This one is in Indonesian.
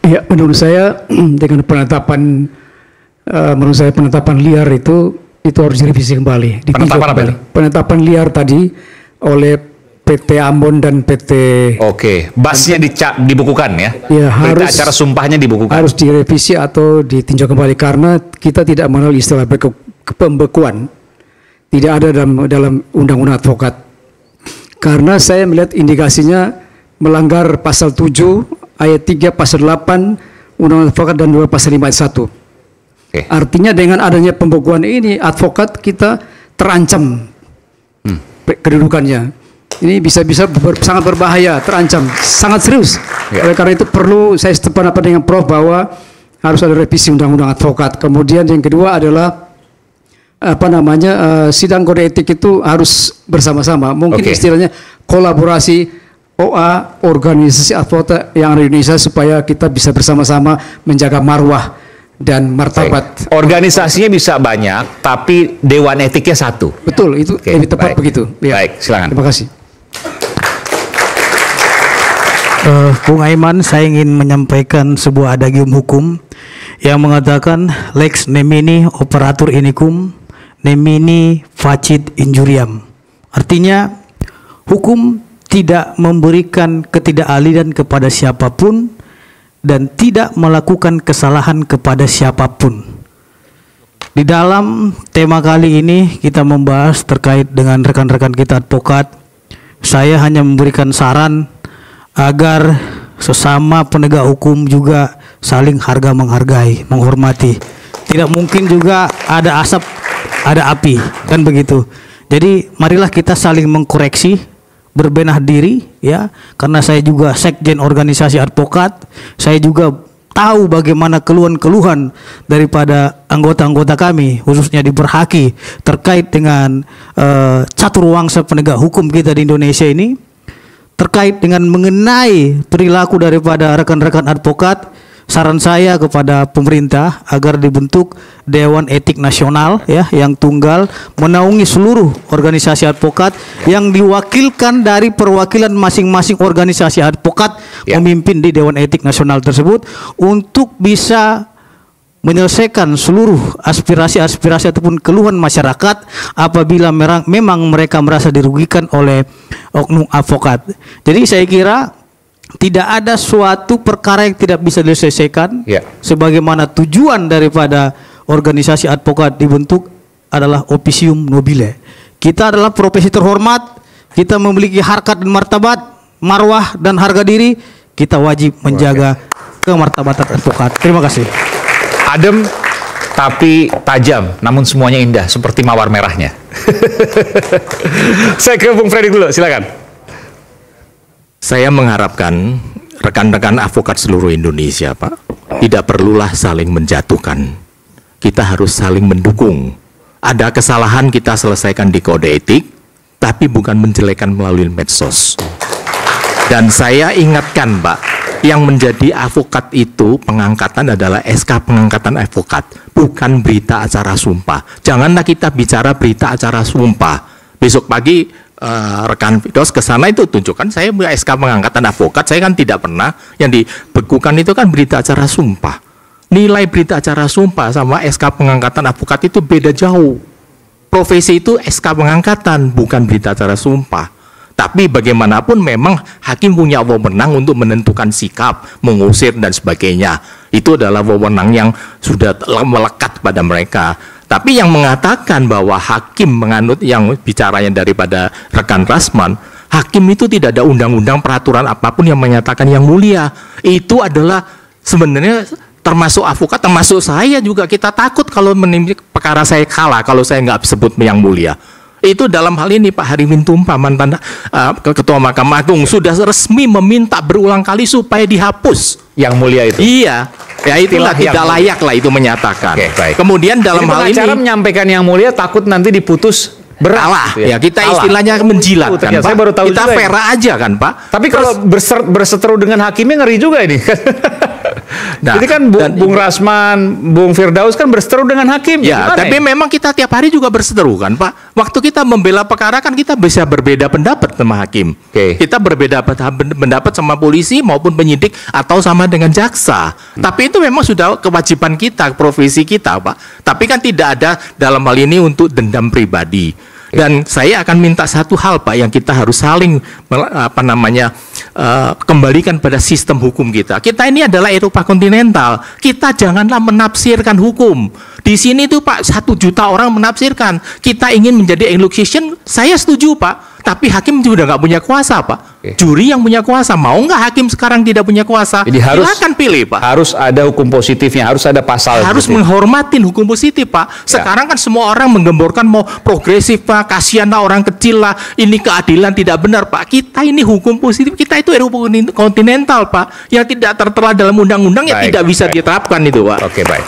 Ya, menurut saya dengan penetapan menurut saya penetapan liar itu harus direvisi kembali. Penetapan apa itu? Penetapan liar tadi oleh PT Ambon dan PT. Oke, basnya dibukukan ya? Ya, harus. Acara sumpahnya dibukukan. Harus direvisi atau ditinjau kembali karena kita tidak mengenal istilah pembekuan. Tidak ada dalam undang-undang advokat. Karena saya melihat indikasinya melanggar pasal 7 ayat 3 pasal 8 undang-undang advokat dan 2 pasal 5 ayat 1. Oke. Artinya dengan adanya pembekuan ini advokat kita terancam kedudukannya. Ini bisa sangat berbahaya, terancam, sangat serius. Ya. Oleh karena itu perlu saya sependapat dengan Prof bahwa harus ada revisi undang-undang advokat. Kemudian yang kedua adalah sidang kode etik itu harus bersama-sama. Mungkin istilahnya kolaborasi OA, organisasi advokat yang ada di Indonesia supaya kita bisa bersama-sama menjaga marwah dan martabat. Organisasinya bisa banyak, tapi dewan etiknya satu. Betul, itu lebih tepat begitu. Ya. Baik, silakan. Terima kasih. Bung Aiman, saya ingin menyampaikan sebuah adagium hukum yang mengatakan lex nemini operatur inicum nemini facit injuriam. Artinya hukum tidak memberikan ketidakadilan kepada siapapun dan tidak melakukan kesalahan kepada siapapun. Di dalam tema kali ini kita membahas terkait dengan rekan-rekan kita advokat. Saya hanya memberikan saran agar sesama penegak hukum juga saling harga menghargai, menghormati. Tidak mungkin juga ada asap, ada api, kan begitu. Jadi marilah kita saling mengkoreksi, berbenah diri ya, karena saya juga sekjen organisasi advokat, saya juga tahu bagaimana keluhan-keluhan daripada anggota-anggota kami khususnya di Berhaki terkait dengan caturwangsa penegak hukum kita di Indonesia ini, terkait dengan mengenai perilaku daripada rekan-rekan advokat. Saran saya kepada pemerintah agar dibentuk Dewan Etik Nasional ya, yang tunggal menaungi seluruh organisasi advokat yang diwakilkan dari perwakilan masing-masing organisasi advokat memimpin di Dewan Etik Nasional tersebut untuk bisa menyelesaikan seluruh aspirasi-aspirasi ataupun keluhan masyarakat apabila memang mereka merasa dirugikan oleh oknum advokat. Jadi saya kira tidak ada suatu perkara yang tidak bisa diselesaikan sebagaimana tujuan daripada organisasi advokat dibentuk adalah officium nobile. Kita adalah profesi terhormat, kita memiliki harkat dan martabat, marwah dan harga diri, kita wajib menjaga kemartabatan advokat. Terima kasih. Adem tapi tajam, namun semuanya indah seperti mawar merahnya. Saya ke Bung Freddy dulu, silakan. Saya mengharapkan rekan-rekan advokat seluruh Indonesia, Pak, tidak perlulah saling menjatuhkan. Kita harus saling mendukung. Ada kesalahan kita selesaikan di kode etik, tapi bukan menjelekan melalui medsos. Dan saya ingatkan, Pak, yang menjadi advokat itu pengangkatan adalah SK pengangkatan advokat, bukan berita acara sumpah. Janganlah kita bicara berita acara sumpah. Besok pagi rekan Fidos ke sana itu tunjukkan saya punya SK pengangkatan advokat, saya kan tidak pernah. Yang dibekukan itu kan berita acara sumpah. Nilai berita acara sumpah sama SK pengangkatan advokat itu beda jauh. Profesi itu SK pengangkatan, bukan berita acara sumpah. Tapi bagaimanapun memang hakim punya wewenang untuk menentukan sikap, mengusir dan sebagainya. Itu adalah wewenang yang sudah melekat pada mereka. Tapi yang mengatakan bahwa hakim menganut yang bicaranya daripada rekan Rasman, hakim itu tidak ada undang-undang peraturan apapun yang menyatakan yang mulia. Itu adalah sebenarnya termasuk advokat, termasuk saya juga, kita takut kalau menimba perkara saya kalah kalau saya nggak sebut yang mulia. Itu dalam hal ini Pak Hariwin Tumpa, mantan Ketua Mahkamah Agung, sudah resmi meminta berulang kali supaya dihapus yang mulia itu. Iya, ya itulah tidak layak lah itu menyatakan. Kemudian dalam hal ini pengacara menyampaikan yang mulia takut nanti diputus berat. Ya kita istilahnya menjilat kan Pak. Saya baru tahu kita fair aja kan Pak. Tapi kalau berseteru dengan hakimnya ngeri juga ini. Nah, Jadi kan Bung Rasman, Bung Firdaus kan berseteru dengan hakim. ya, Gimana tapi memang kita tiap hari juga berseteru kan, Pak. Waktu kita membela perkara kan kita bisa berbeda pendapat sama hakim. Oke. Kita berbeda pendapat sama polisi maupun penyidik atau sama dengan jaksa. Tapi itu memang sudah kewajiban kita, profesi kita, Pak. Tapi kan tidak ada dalam hal ini untuk dendam pribadi. Dan saya akan minta satu hal, Pak, yang kita harus saling kembalikan pada sistem hukum kita. Kita ini adalah Eropa kontinental. Kita janganlah menafsirkan hukum. Di sini tuh, Pak, 1 juta orang menafsirkan. Kita ingin menjadi execution, saya setuju, Pak. Tapi hakim juga nggak punya kuasa, Pak. Juri yang punya kuasa. Mau nggak hakim sekarang tidak punya kuasa? Jadi silakan pilih, Pak. Harus ada hukum positifnya, harus ada pasal. Harus gitu. menghormatin hukum positif, Pak. Sekarang kan semua orang menggemborkan mau progresif, Pak. Kasihanlah orang kecil lah. Ini keadilan tidak benar, Pak. Kita ini hukum positif. Kita itu Eropa kontinental, Pak. Yang tidak tertera dalam undang-undang ya Baik, tidak bisa baik. diterapkan itu, Pak. Oke, baik.